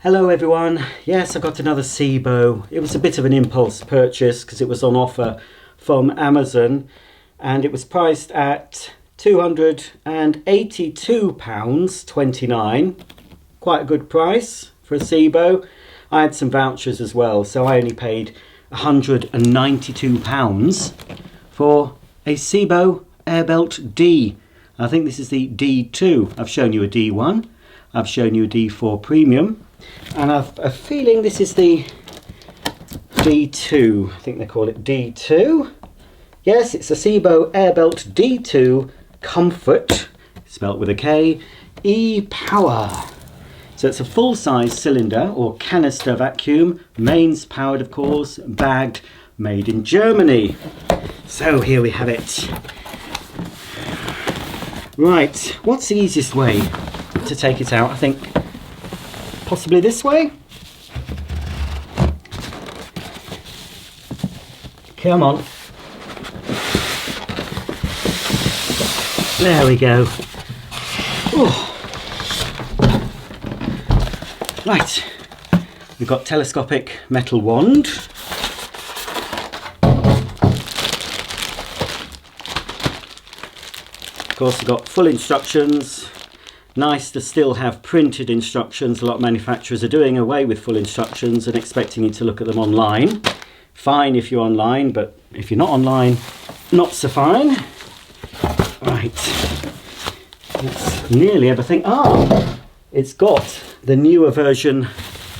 Hello everyone. Yes, I got another SEBO. It was a bit of an impulse purchase because it was on offer from Amazon and it was priced at £282.29. Quite a good price for a SEBO. I had some vouchers as well, so I only paid £192 for a SEBO AIRBELT D. I think this is the D2. I've shown you a D1. I've shown you a D4 Premium. And I've a feeling this is the D2. I think they call it D2. Yes, it's a SEBO AIRBELT D2 KOMFORT, spelt with a K, ePower. So it's a full-size cylinder or canister vacuum, mains powered of course, bagged, made in Germany. So here we have it. Right, what's the easiest way to take it out? I think possibly this way. Come on. There we go. Ooh. Right, we've got telescopic metal wand. Of course, we've got full instructions. Nice to still have printed instructions. A lot of manufacturers are doing away with full instructions and expecting you to look at them online. Fine if you're online, but if you're not online, not so fine. Right, that's nearly everything. It's got the newer version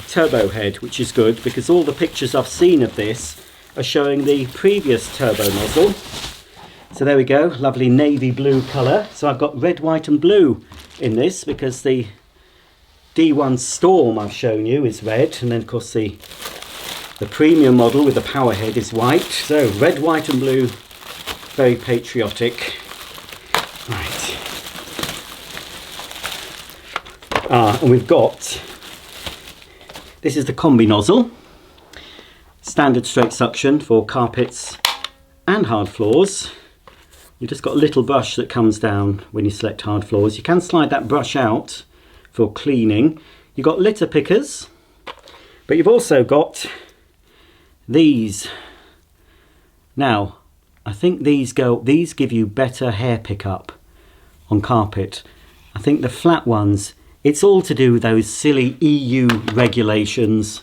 turbo head, which is good because all the pictures I've seen of this are showing the previous turbo nozzle. So there we go, lovely navy blue colour. So I've got red, white and blue in this because the D1 Storm I've shown you is red, and then of course the premium model with the power head is white. So red, white and blue, very patriotic. Right. And we've got, this is the Kombi nozzle, standard straight suction for carpets and hard floors. You've just got a little brush that comes down when you select hard floors. You can slide that brush out for cleaning. You've got litter pickers, but you've also got these. Now, I think these give you better hair pickup on carpet. I think the flat ones, it's all to do with those silly EU regulations,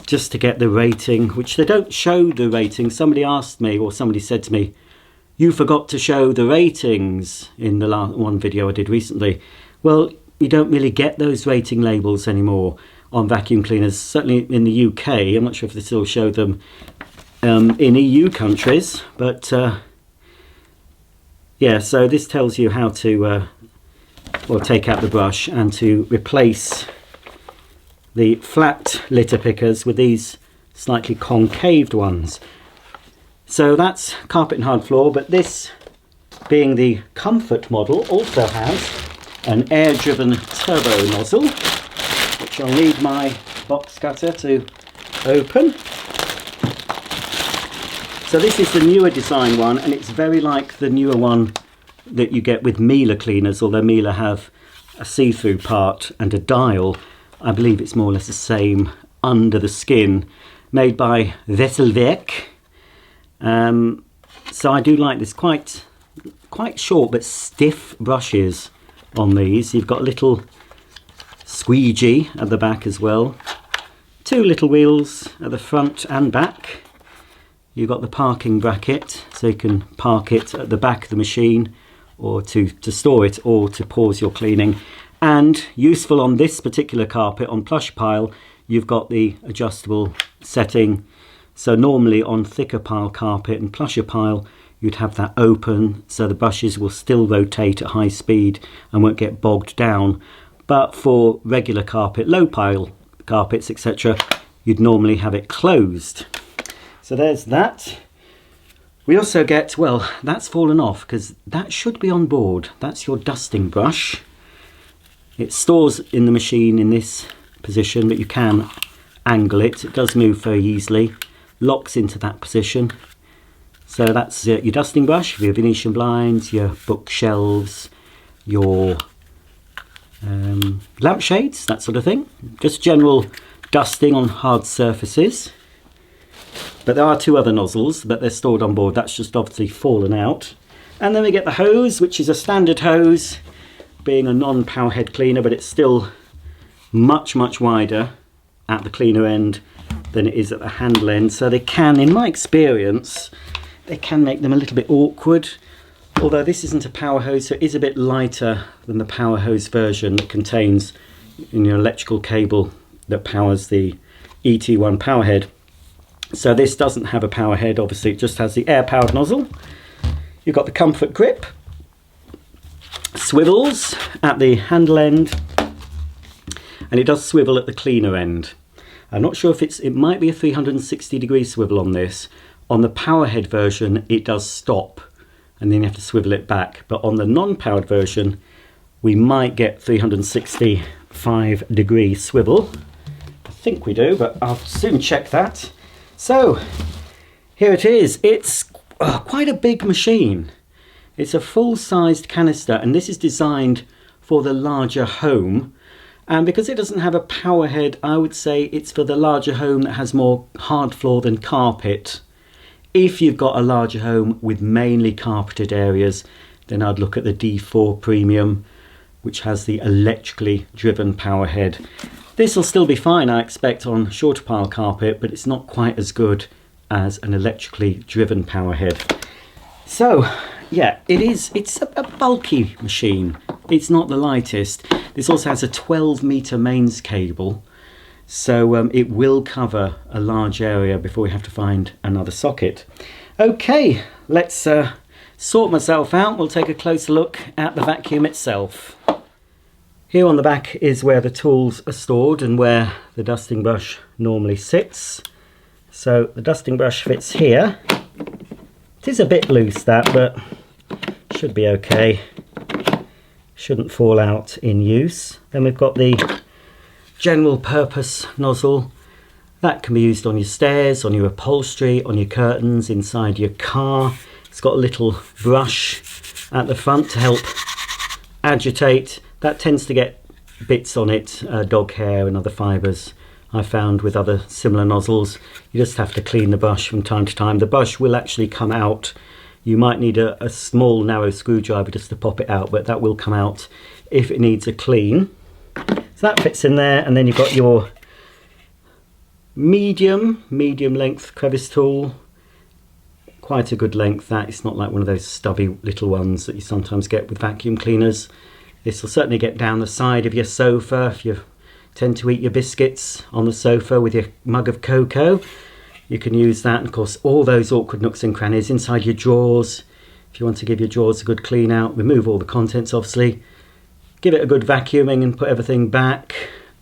just to get the rating, which they don't show the rating. Somebody asked me, or somebody said to me, you forgot to show the ratings in the last one video I did recently. Well, you don't really get those rating labels anymore on vacuum cleaners, certainly in the UK. I'm not sure if they still show them in EU countries, but yeah, so this tells you how to take out the brush and to replace the flat litter pickers with these slightly concaved ones. So that's carpet and hard floor, but this, being the KOMFORT model, also has an air-driven turbo nozzle, which I'll need my box cutter to open. So this is the newer design one, and it's very like the newer one that you get with Miele cleaners, although Miele have a see-through part and a dial. I believe it's more or less the same under the skin, made by Wesselwerk. So I do like this, quite short but stiff brushes on these. You've got a little squeegee at the back as well. Two little wheels at the front and back. You've got the parking bracket, so you can park it at the back of the machine, or to store it, or to pause your cleaning. And useful on this particular carpet, on plush pile, you've got the adjustable setting. So normally on thicker pile carpet and plusher pile, you'd have that open so the brushes will still rotate at high speed and won't get bogged down. But for regular carpet, low pile carpets, etc., you'd normally have it closed. So there's that. We also get, well, that's fallen off because that should be on board. That's your dusting brush. It stores in the machine in this position, but you can angle it. It does move very easily. Locks into that position. So that's your dusting brush for your Venetian blinds, your bookshelves, your lampshades, that sort of thing. Just general dusting on hard surfaces. But there are two other nozzles, but they're stored on board. That's just obviously fallen out. And then we get the hose, which is a standard hose, being a non-power head cleaner, but it's still much wider at the cleaner end than it is at the handle end. So they can, in my experience, they can make them a little bit awkward. Although this isn't a power hose, so it is a bit lighter than the power hose version that contains an electrical cable that powers the ET1 power head. So this doesn't have a power head, obviously it just has the air powered nozzle. You've got the Comfort grip, swivels at the handle end, and it does swivel at the cleaner end. I'm not sure if it might be a 360-degree swivel on this. On the power head version it does stop and then you have to swivel it back, but on the non-powered version we might get 365-degree swivel. I think we do, but I'll soon check that. So here it is. It's quite a big machine. It's a full-sized canister, and this is designed for the larger home. And because it doesn't have a power head, I would say it's for the larger home that has more hard floor than carpet. If you've got a larger home with mainly carpeted areas, then I'd look at the D4 Premium, which has the electrically driven power head. This will still be fine, I expect, on shorter pile carpet, but it's not quite as good as an electrically driven power head. So yeah, it's a bulky machine. It's not the lightest. This also has a 12-meter mains cable, so it will cover a large area before we have to find another socket. Okay, let's sort myself out. We'll take a closer look at the vacuum itself. Here on the back is where the tools are stored and where the dusting brush normally sits. So the dusting brush fits here. It is a bit loose, that, but should be okay. Shouldn't fall out in use. Then we've got the general purpose nozzle. That can be used on your stairs, on your upholstery, on your curtains, inside your car. It's got a little brush at the front to help agitate. That tends to get bits on it, dog hair and other fibres. I found with other similar nozzles, you just have to clean the brush from time to time. The brush will actually come out. You might need a small narrow screwdriver just to pop it out, but that will come out if it needs a clean. So that fits in there, and then you've got your medium length crevice tool. Quite a good length that. It's not like one of those stubby little ones that you sometimes get with vacuum cleaners. This will certainly get down the side of your sofa if you tend to eat your biscuits on the sofa with your mug of cocoa. You can use that, and of course all those awkward nooks and crannies inside your drawers. If you want to give your drawers a good clean out, remove all the contents obviously, give it a good vacuuming and put everything back.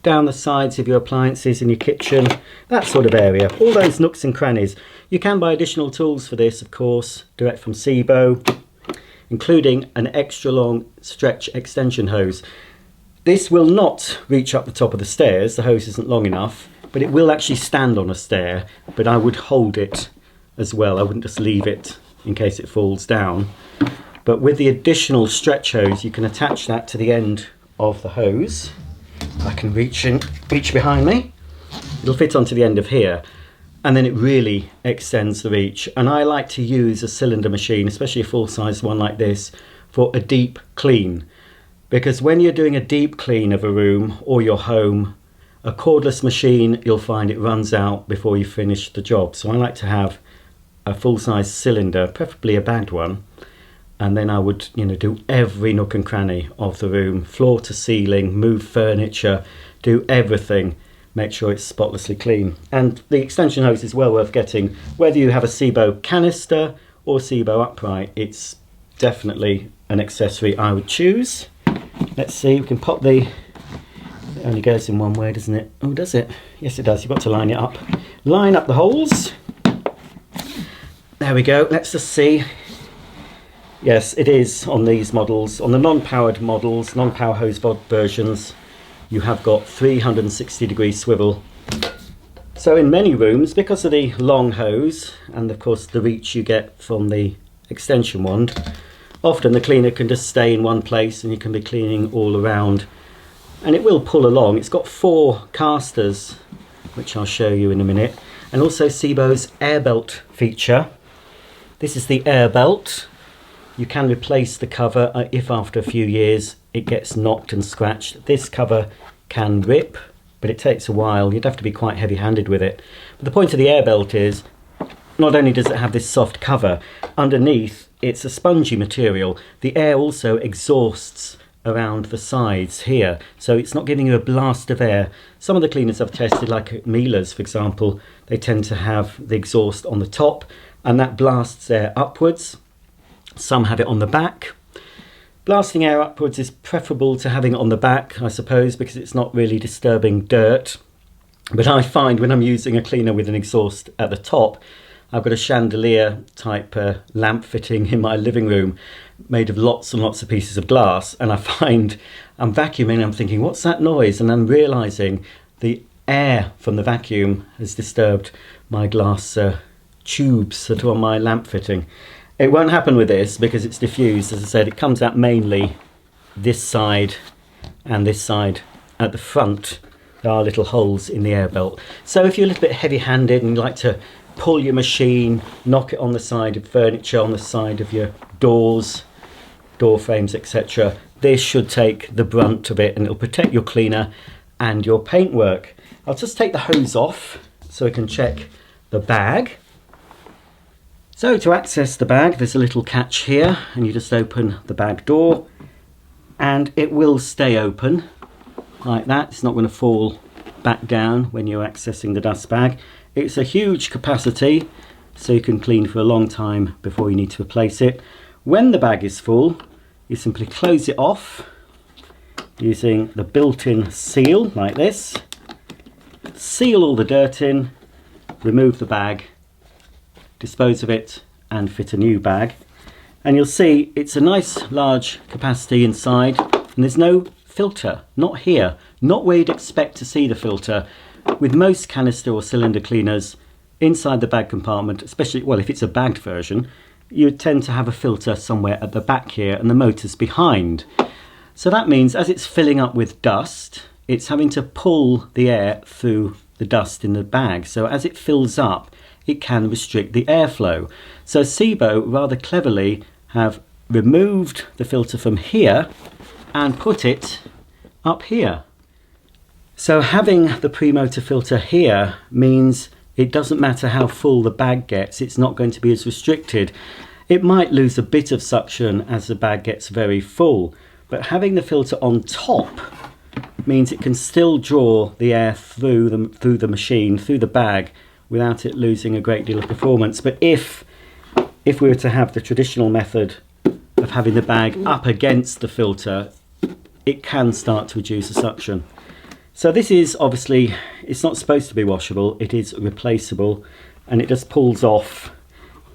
Down the sides of your appliances in your kitchen, that sort of area, all those nooks and crannies. You can buy additional tools for this, of course, direct from SEBO, including an extra long stretch extension hose. This will not reach up the top of the stairs, the hose isn't long enough, but it will actually stand on a stair, but I would hold it as well. I wouldn't just leave it in case it falls down. But with the additional stretch hose, you can attach that to the end of the hose. I can reach behind me. It'll fit onto the end of here, and then it really extends the reach. And I like to use a cylinder machine, especially a full-size one like this, for a deep clean. Because when you're doing a deep clean of a room or your home, a cordless machine, you'll find it runs out before you finish the job. So I like to have a full-size cylinder, preferably a bagged one, and then I would, do every nook and cranny of the room, floor to ceiling, move furniture, do everything, make sure it's spotlessly clean. And the extension hose is well worth getting. Whether you have a SEBO canister or SEBO upright, it's definitely an accessory I would choose. Let's see, we can pop it only goes in one way, doesn't it? Oh, does it? Yes, it does. You've got to line it up. Line up the holes. There we go. Let's just see. Yes, it is on these models. On the non-powered models, non-power hose versions, you have got 360-degree swivel. So in many rooms, because of the long hose and of course the reach you get from the extension wand, often the cleaner can just stay in one place and you can be cleaning all around and it will pull along. It's got 4 casters, which I'll show you in a minute, and also SEBO's AIRBELT feature. This is the AIRBELT. You can replace the cover if after a few years it gets knocked and scratched. This cover can rip, but it takes a while. You'd have to be quite heavy-handed with it. But the point of the AIRBELT is, not only does it have this soft cover, underneath it's a spongy material. The air also exhausts around the sides here, so it's not giving you a blast of air. Some of the cleaners I've tested, like Miele's for example, they tend to have the exhaust on the top and that blasts air upwards. Some have it on the back. Blasting air upwards is preferable to having it on the back, I suppose, because it's not really disturbing dirt. But I find when I'm using a cleaner with an exhaust at the top, I've got a chandelier type lamp fitting in my living room made of lots and lots of pieces of glass, and I find I'm vacuuming and I'm thinking, what's that noise? And I'm realising the air from the vacuum has disturbed my glass tubes that are on my lamp fitting. It won't happen with this because it's diffused. As I said, it comes out mainly this side and this side at the front. There are little holes in the AIRBELT. So if you're a little bit heavy-handed and you like to pull your machine, knock it on the side of furniture, on the side of your doors, door frames, etc., this should take the brunt of it and it'll protect your cleaner and your paintwork. I'll just take the hose off so we can check the bag. So to access the bag, there's a little catch here, and you just open the bag door and it will stay open like that. It's not going to fall back down when you're accessing the dust bag. It's a huge capacity, so you can clean for a long time before you need to replace it. When the bag is full, you simply close it off using the built-in seal like this. Seal all the dirt in, remove the bag, dispose of it and fit a new bag, and you'll see it's a nice large capacity inside, and there's no filter, not here, not where you'd expect to see the filter. With most canister or cylinder cleaners, inside the bag compartment, especially, well, if it's a bagged version, you tend to have a filter somewhere at the back here and the motor's behind. So that means as it's filling up with dust, it's having to pull the air through the dust in the bag. So as it fills up, it can restrict the airflow. So SEBO rather cleverly have removed the filter from here and put it up here. So having the pre-motor filter here means it doesn't matter how full the bag gets, it's not going to be as restricted. It might lose a bit of suction as the bag gets very full, but having the filter on top means it can still draw the air through the machine, through the bag, without it losing a great deal of performance. But if we were to have the traditional method of having the bag up against the filter, it can start to reduce the suction. So this is obviously, it's not supposed to be washable, it is replaceable, and it just pulls off.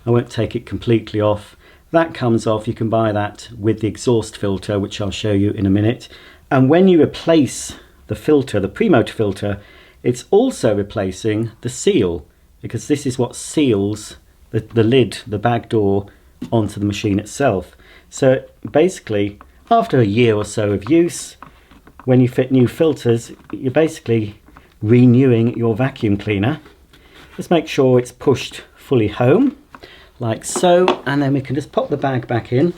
I won't take it completely off. That comes off. You can buy that with the exhaust filter, which I'll show you in a minute. And when you replace the filter, the pre-motor filter, it's also replacing the seal, because this is what seals the lid, the bag door, onto the machine itself. So basically, after a year or so of use, when you fit new filters, you're basically renewing your vacuum cleaner. Just make sure it's pushed fully home, like so, and then we can just pop the bag back in.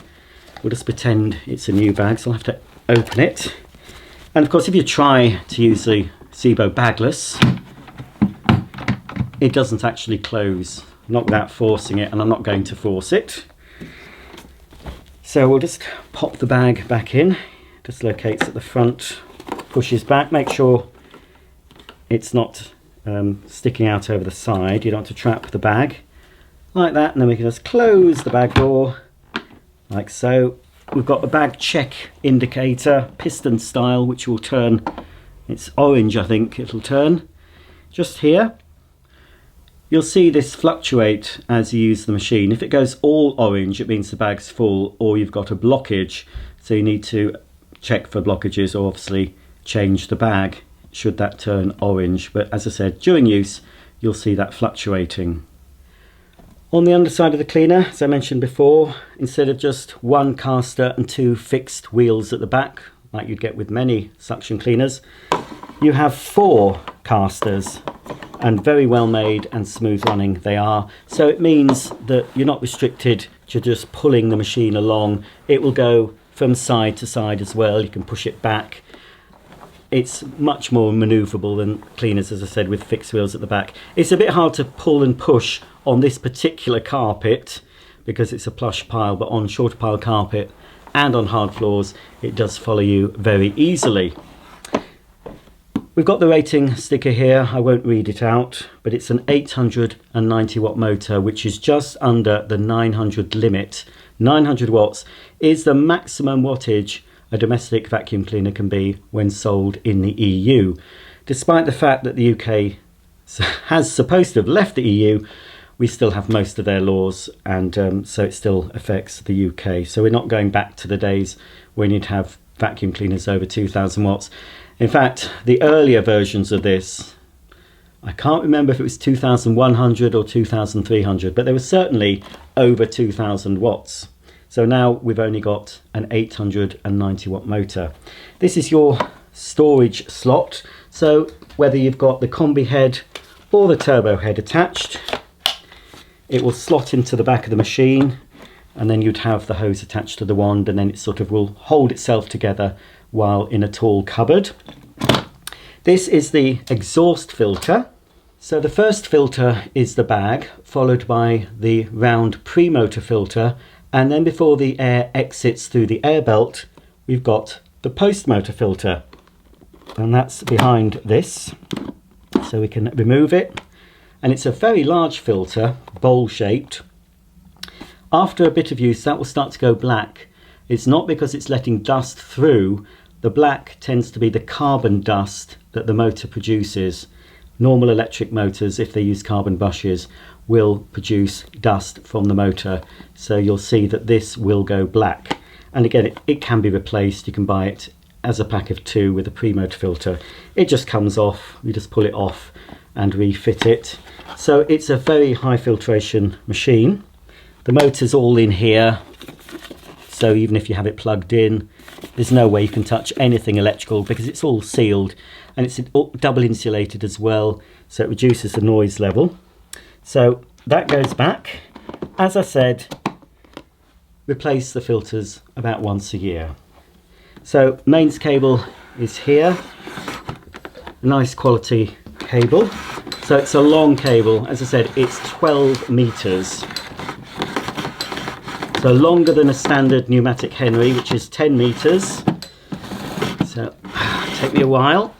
We'll just pretend it's a new bag, so I'll have to open it. And of course, if you try to use the SEBO bagless, it doesn't actually close, not without forcing it, and I'm not going to force it. So we'll just pop the bag back in, dislocates at the front, pushes back, make sure it's not sticking out over the side. You don't want to trap the bag, like that, and then we can just close the bag door, like so. We've got the bag check indicator, piston style, which will turn, it's orange I think it'll turn, just here. You'll see this fluctuate as you use the machine. If it goes all orange, it means the bag's full, or you've got a blockage, so you need to check for blockages, or obviously change the bag should that turn orange. But as I said, during use you'll see that fluctuating. On the underside of the cleaner, as I mentioned before, instead of just one caster and two fixed wheels at the back, like you'd get with many suction cleaners. You have 4 casters, and very well made and smooth running they are. So it means that you're not restricted to just pulling the machine along. It will go from side to side as well. You can push it back. It's much more manoeuvrable than cleaners, as I said, with fixed wheels at the back. It's a bit hard to pull and push on this particular carpet because it's a plush pile, but on shorter pile carpet and on hard floors, it does follow you very easily. We've got the rating sticker here. I won't read it out, but it's an 890 watt motor, which is just under the 900 limit. 900 watts is the maximum wattage a domestic vacuum cleaner can be when sold in the EU. Despite the fact that the UK has supposed to have left the EU, we still have most of their laws, and so it still affects the UK. So we're not going back to the days when you'd have vacuum cleaners over 2000 watts. In fact, the earlier versions of this, I can't remember if it was 2100 or 2300, but they were certainly over 2000 watts. So now we've only got an 890 watt motor. This is your storage slot. So whether you've got the combi head or the turbo head attached, it will slot into the back of the machine, and then you'd have the hose attached to the wand, and then it sort of will hold itself together while in a tall cupboard. This is the exhaust filter. So the first filter is the bag, followed by the round pre-motor filter, and then before the air exits through the air belt, we've got the post-motor filter, and that's behind this, so we can remove it. And it's a very large filter, bowl-shaped. After a bit of use, that will start to go black. It's not because it's letting dust through. The black tends to be the carbon dust that the motor produces. Normal electric motors, if they use carbon brushes, will produce dust from the motor. So you'll see that this will go black. And again, it can be replaced. You can buy it as a pack of 2 with a pre-motor filter. It just comes off. You just pull it off and refit it. So it's a very high filtration machine. The motor's all in here. So even if you have it plugged in, there's no way you can touch anything electrical because it's all sealed, and it's double insulated as well, so it reduces the noise level. So that goes back. As I said, replace the filters about once a year. So mains cable is here, nice quality cable. So it's a long cable. As I said, it's 12 meters. So longer than a standard pneumatic Henry, which is 10 meters. So take me a while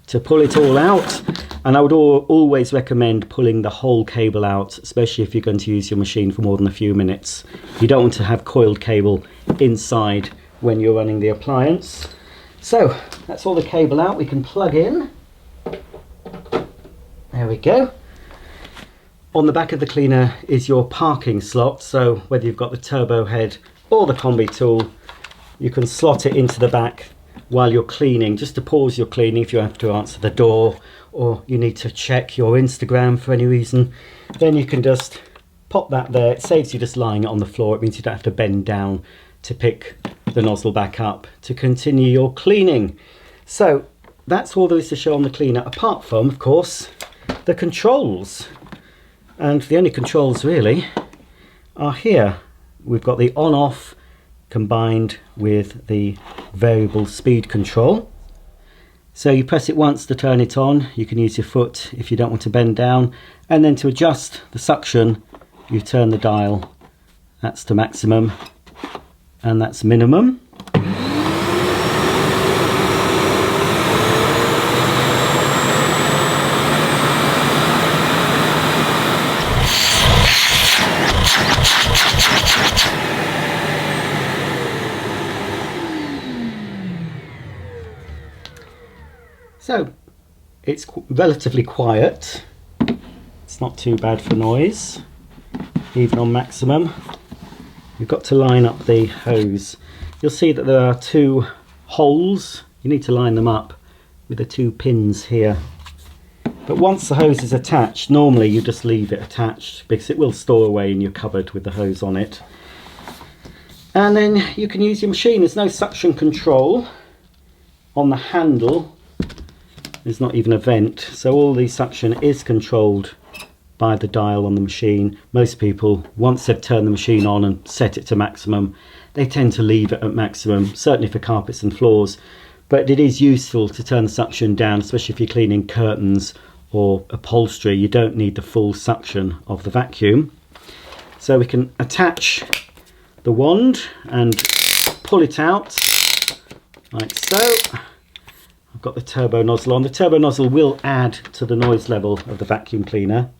to pull it all out. And I would always recommend pulling the whole cable out, especially if you're going to use your machine for more than a few minutes. You don't want to have coiled cable inside when you're running the appliance. So that's all the cable out. We can plug in. There we go. On the back of the cleaner is your parking slot, so whether you've got the turbo head or the combi tool, you can slot it into the back while you're cleaning, just to pause your cleaning if you have to answer the door or you need to check your Instagram for any reason. Then you can just pop that there. It saves you just lying it on the floor. It means you don't have to bend down to pick the nozzle back up to continue your cleaning. So that's all there is to show on the cleaner, apart from, of course, the controls. And the only controls really are here. We've got the on-off combined with the variable speed control. So you press it once to turn it on. You can use your foot if you don't want to bend down. And then to adjust the suction, you turn the dial. That's to maximum and that's minimum. So it's relatively quiet. It's not too bad for noise, even on maximum. You've got to line up the hose. You'll see that there are 2 holes. You need to line them up with the 2 pins here. But once the hose is attached, normally you just leave it attached because it will store away in your cupboard with the hose on it. And then you can use your machine. There's no suction control on the handle. There's not even a vent, so all the suction is controlled by the dial on the machine. Most people, once they've turned the machine on and set it to maximum, they tend to leave it at maximum, certainly for carpets and floors. But it is useful to turn the suction down, especially if you're cleaning curtains or upholstery. You don't need the full suction of the vacuum. So we can attach the wand and pull it out like so. I've got the turbo nozzle on. The turbo nozzle will add to the noise level of the vacuum cleaner.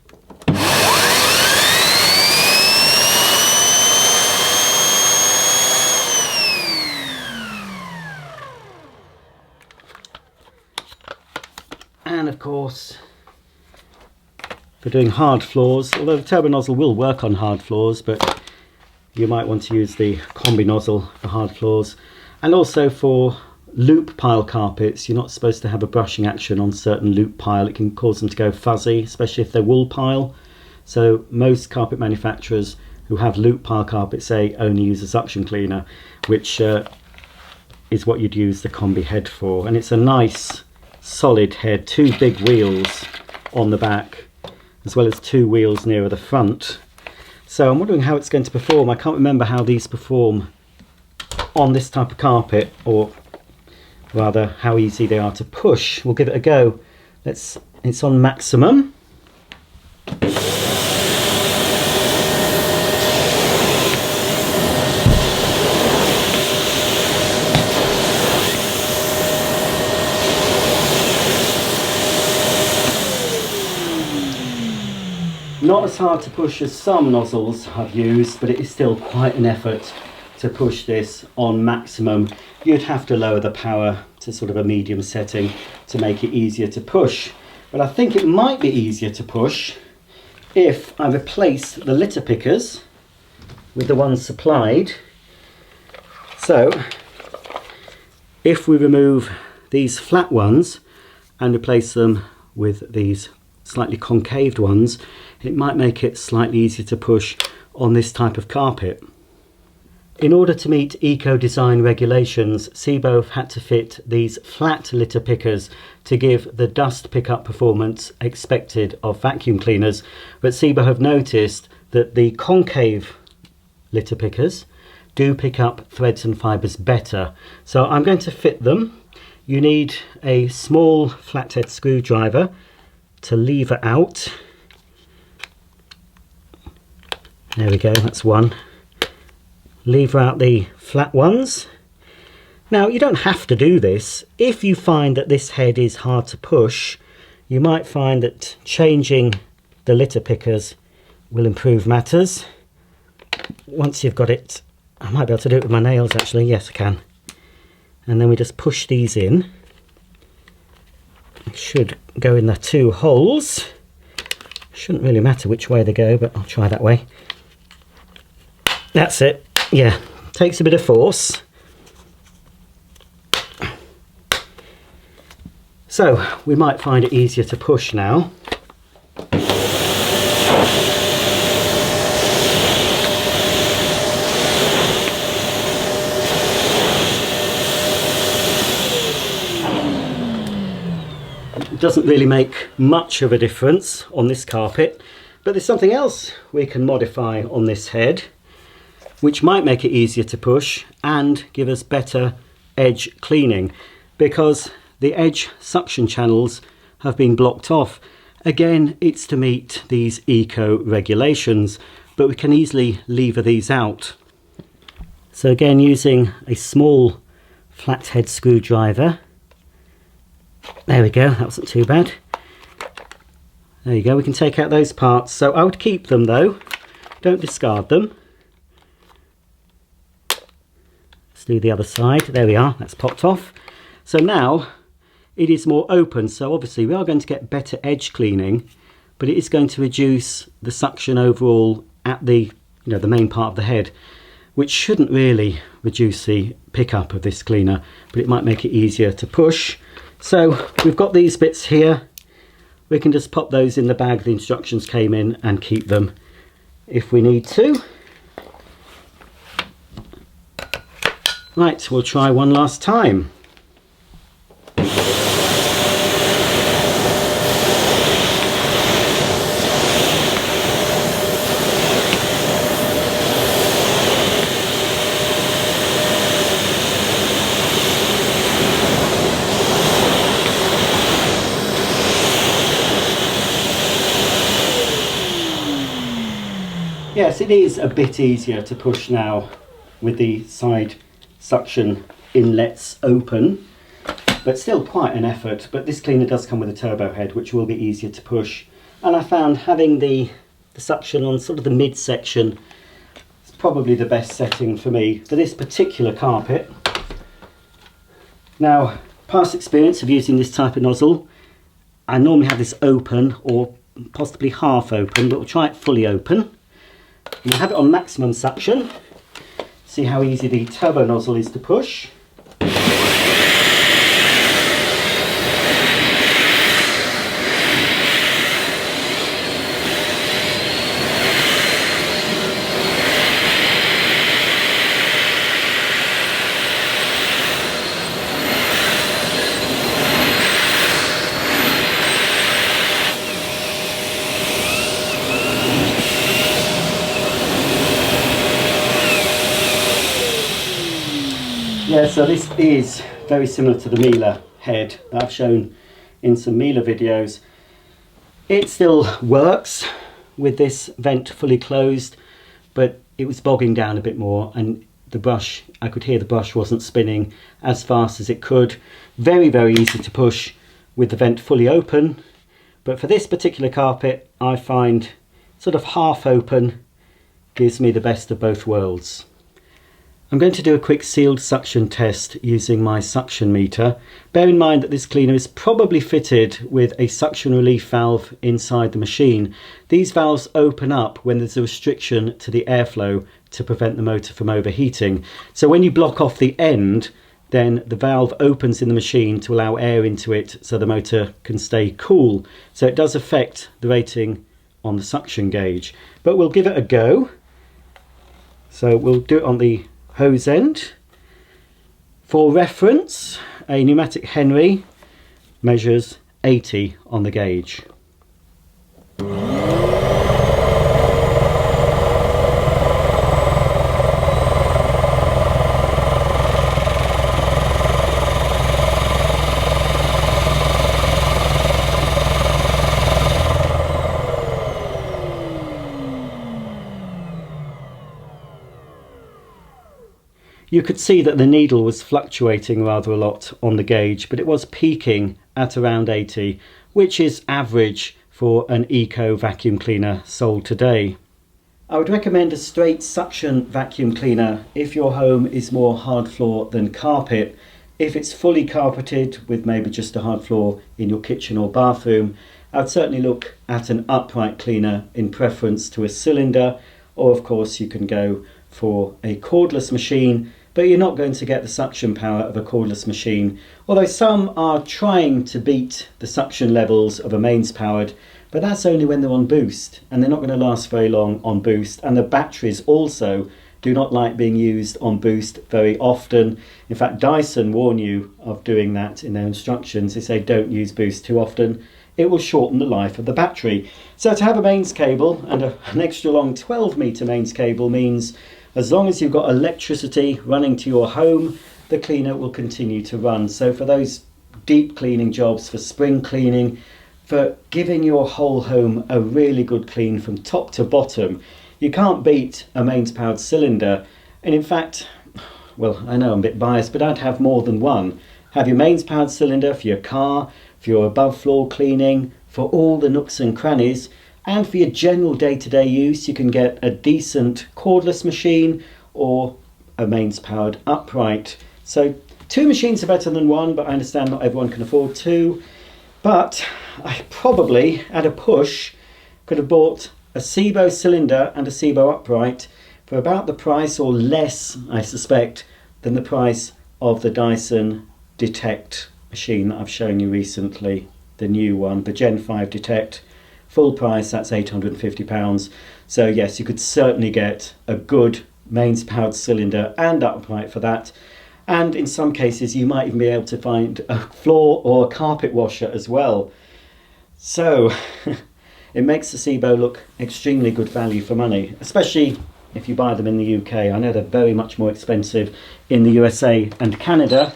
And of course, for doing hard floors, although the turbo nozzle will work on hard floors, but you might want to use the Kombi nozzle for hard floors. And also for loop pile carpets, you're not supposed to have a brushing action on certain loop pile. It can cause them to go fuzzy, especially if they're wool pile. So most carpet manufacturers who have loop pile carpets say only use a suction cleaner, which is what you'd use the Kombi head for. And it's a nice solid head, 2 big wheels on the back, as well as 2 wheels nearer the front. So I'm wondering how it's going to perform. I can't remember how these perform on this type of carpet, or rather how easy they are to push. We'll give it a go. It's on maximum. Not as hard to push as some nozzles I've used, but it is still quite an effort to push this on maximum. You'd have to lower the power to sort of a medium setting to make it easier to push. But I think it might be easier to push if I replace the litter pickers with the ones supplied. So if we remove these flat ones and replace them with these slightly concaved ones, it might make it slightly easier to push on this type of carpet. In order to meet eco-design regulations, SEBO have had to fit these flat litter pickers to give the dust pickup performance expected of vacuum cleaners, but SEBO have noticed that the concave litter pickers do pick up threads and fibres better. So I'm going to fit them. You need a small flathead screwdriver to lever out. There we go, that's one. Lever out the flat ones. Now you don't have to do this. If you find that this head is hard to push, you might find that changing the litter pickers will improve matters. Once you've got it, I might be able to do it with my nails actually, yes I can. And then we just push these in. It should go in the 2 holes. Shouldn't really matter which way they go, but I'll try that way. That's it. Yeah, takes a bit of force. So we might find it easier to push now. It doesn't really make much of a difference on this carpet, but there's something else we can modify on this head which might make it easier to push and give us better edge cleaning, because the edge suction channels have been blocked off. Again, it's to meet these eco regulations, but we can easily lever these out. So again, using a small flathead screwdriver. There we go, that wasn't too bad. There you go, we can take out those parts. So I would keep them though, don't discard them. Let's do the other side. There we are, that's popped off. So now it is more open, so obviously we are going to get better edge cleaning, but it is going to reduce the suction overall at the the main part of the head, which shouldn't really reduce the pickup of this cleaner, but it might make it easier to push. So we've got these bits here. We can just pop those in the bag the instructions came in and keep them if we need to. Right, we'll try one last time. Yes, it is a bit easier to push now with the side suction inlets open, but still quite an effort. But this cleaner does come with a turbo head, which will be easier to push. And I found having the suction on sort of the midsection is probably the best setting for me for this particular carpet. Now, past experience of using this type of nozzle, I normally have this open or possibly half open, but we'll try it fully open. We'll have it on maximum suction. See how easy the turbo nozzle is to push. Yeah, so this is very similar to the Miele head that I've shown in some Miele videos. It still works with this vent fully closed, but it was bogging down a bit more, and the brush, I could hear the brush wasn't spinning as fast as it could. Very, very easy to push with the vent fully open, but for this particular carpet I find sort of half open gives me the best of both worlds. I'm going to do a quick sealed suction test using my suction meter. Bear in mind that this cleaner is probably fitted with a suction relief valve inside the machine. These valves open up when there's a restriction to the airflow to prevent the motor from overheating. So when you block off the end, then the valve opens in the machine to allow air into it so the motor can stay cool. So it does affect the rating on the suction gauge, but we'll give it a go. So we'll do it on the hose end. For reference, a pneumatic Henry measures 80 on the gauge. You could see that the needle was fluctuating rather a lot on the gauge, but it was peaking at around 80, which is average for an eco vacuum cleaner sold today. I would recommend a straight suction vacuum cleaner if your home is more hard floor than carpet. If it's fully carpeted with maybe just a hard floor in your kitchen or bathroom, I would certainly look at an upright cleaner in preference to a cylinder, or of course you can go for a cordless machine, but you're not going to get the suction power of a cordless machine, although some are trying to beat the suction levels of a mains powered, but that's only when they're on boost, and they're not going to last very long on boost. And the batteries also do not like being used on boost very often. In fact, Dyson warn you of doing that in their instructions. They say don't use boost too often. It will shorten the life of the battery. So to have a mains cable and an extra long 12-meter mains cable means as long as you've got electricity running to your home, the cleaner will continue to run. So for those deep cleaning jobs, for spring cleaning, for giving your whole home a really good clean from top to bottom, you can't beat a mains powered cylinder. And in fact, well, I know I'm a bit biased, but I'd have more than one. Have your mains powered cylinder for your car, for your above floor cleaning, for all the nooks and crannies. And for your general day-to-day use, you can get a decent cordless machine or a mains powered upright. So 2 machines are better than 1, but I understand not everyone can afford 2. But I probably, at a push, could have bought a SEBO cylinder and a SEBO upright for about the price, or less, I suspect, than the price of the Dyson Detect machine that I've shown you recently, the new one, the Gen 5 Detect. Full price, that's £850. So yes, you could certainly get a good mains powered cylinder and upright for that. And in some cases you might even be able to find a floor or a carpet washer as well. So it makes the SEBO look extremely good value for money, especially if you buy them in the UK. I know they're very much more expensive in the USA and Canada.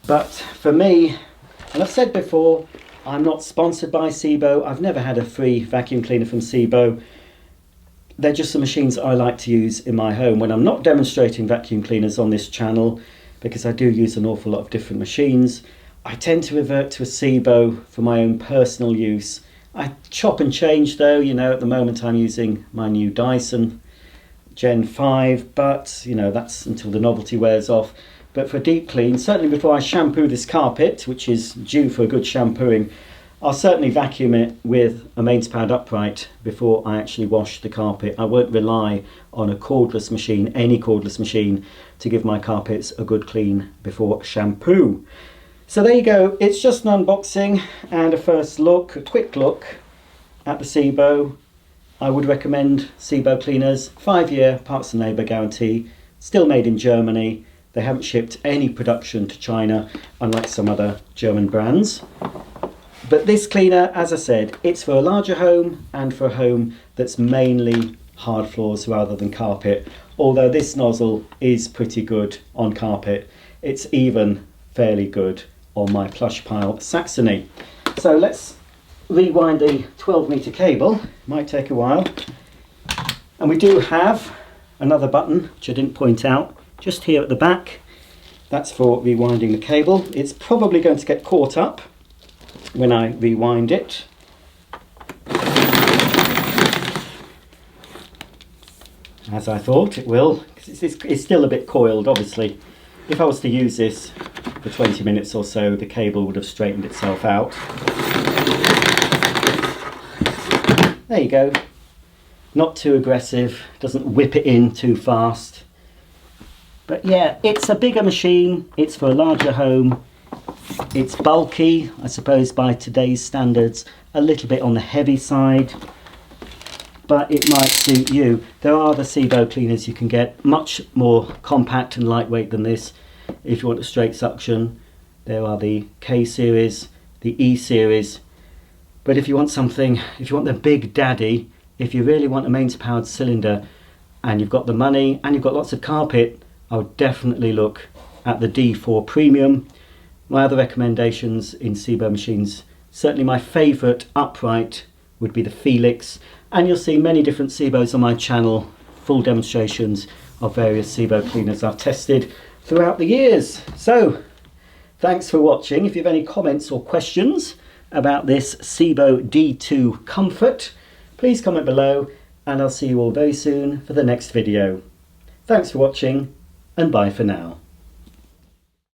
But for me, and I've said before, I'm not sponsored by SEBO. I've never had a free vacuum cleaner from SEBO. They're just the machines I like to use in my home when I'm not demonstrating vacuum cleaners on this channel, because I do use an awful lot of different machines. I tend to revert to a SEBO for my own personal use. I chop and change though, you know, at the moment I'm using my new Dyson Gen 5, but you know, that's until the novelty wears off. But for a deep clean, certainly before I shampoo this carpet, which is due for a good shampooing, I'll certainly vacuum it with a mains powered upright before I actually wash the carpet. I won't rely on a cordless machine, any cordless machine, to give my carpets a good clean before shampoo. So there you go, it's just an unboxing and a first look, a quick look at the SEBO. I would recommend SEBO cleaners, 5-year parts and labour guarantee, still made in Germany. They haven't shipped any production to China, unlike some other German brands. But this cleaner, as I said, it's for a larger home and for a home that's mainly hard floors rather than carpet. Although this nozzle is pretty good on carpet, it's even fairly good on my plush pile Saxony. So let's rewind the 12-meter cable. Might take a while. And we do have another button, which I didn't point out, just here at the back. That's for rewinding the cable. It's probably going to get caught up when I rewind it. As I thought it will, because it's still a bit coiled obviously. If I was to use this for 20 minutes or so, the cable would have straightened itself out. There you go. Not too aggressive, doesn't whip it in too fast. But yeah, it's a bigger machine, it's for a larger home. It's bulky, I suppose by today's standards, a little bit on the heavy side, but it might suit you. There are other SEBO cleaners you can get, much more compact and lightweight than this. If you want a straight suction, there are the K series, the E series. But if you want something, if you want the big daddy, if you really want a mains powered cylinder and you've got the money and you've got lots of carpet, I would definitely look at the D4 Premium. My other recommendations in SEBO machines, certainly my favourite upright would be the Felix, and you'll see many different SEBOs on my channel, full demonstrations of various SEBO cleaners I've tested throughout the years. So thanks for watching. If you have any comments or questions about this SEBO D2 KOMFORT, please comment below, and I'll see you all very soon for the next video. Thanks for watching, and bye for now.